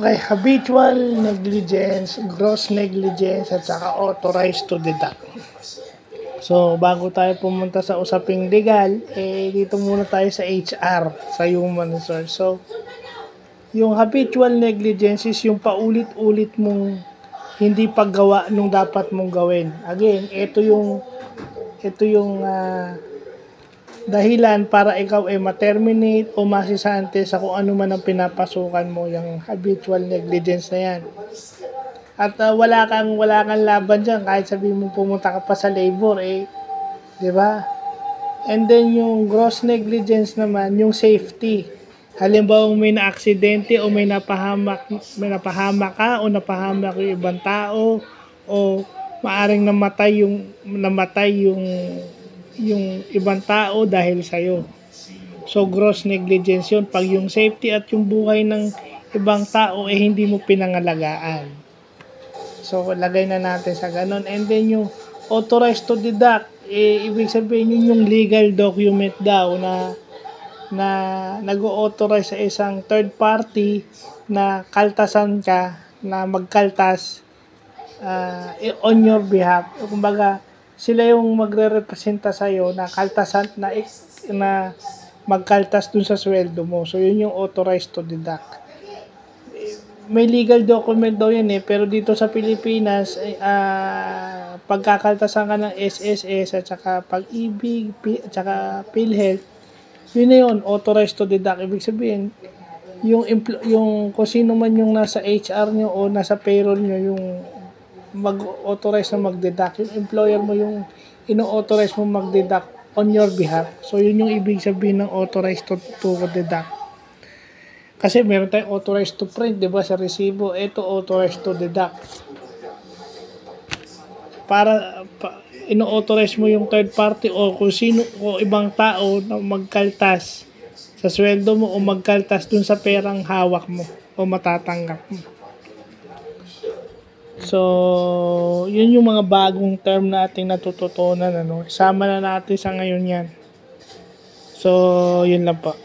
Okay, habitual negligence, gross negligence, at saka authorized to deduct. So, bago tayo pumunta sa usaping legal, dito muna tayo sa HR, sa human resource. So, yung habitual negligence is yung paulit-ulit mong hindi paggawa nung dapat mong gawin. Again, ito yung dahilan para ikaw ay ma-terminate o masisante sa kung ano man ang pinapasukan mo, yung habitual negligence na yan. At wala kang laban dyan kahit sabihin mo pumunta ka pa sa labor, di ba? And then yung gross negligence naman, yung safety. Halimbawa may na-aksidente o may napahamak ka o napahamak yung ibang tao o maaring namatay yung ibang tao dahil sa'yo. So, gross negligence yun. Pag yung safety at yung buhay ng ibang tao hindi mo pinangalagaan. So, lagay na natin sa ganun. And then yung authorized to deduct, ibig sabihin yun yung legal document daw na nag-authorize sa isang third party na kaltasan ka, na magkaltas on your behalf. Kumbaga, sila yung magre-representa sa'yo na kaltasan, na magkaltas dun sa sweldo mo. So, yun yung authorized to deduct. May legal document daw yan pero dito sa Pilipinas, pagkakaltasan ka ng SSS at saka Pag-ibig at saka PhilHealth, yun na yun, authorized to deduct. Ibig sabihin, yung kung sino man yung nasa HR nyo o nasa payroll nyo, yung mag-authorize na mag-deduct. Yung employer mo yung ino-authorize mo mag-deduct on your behalf. So, yun yung ibig sabihin ng authorized to deduct. Kasi meron tayong authorized to print, di ba, sa resibo. Ito, authorized to deduct. Ino-authorize mo yung third party o kung sino o ibang tao na magkaltas sa sweldo mo o magkaltas dun sa perang hawak mo o matatanggap mo. So, yun yung mga bagong term nating natututunan. Isama na natin sa ngayon yan. So, yun lang po.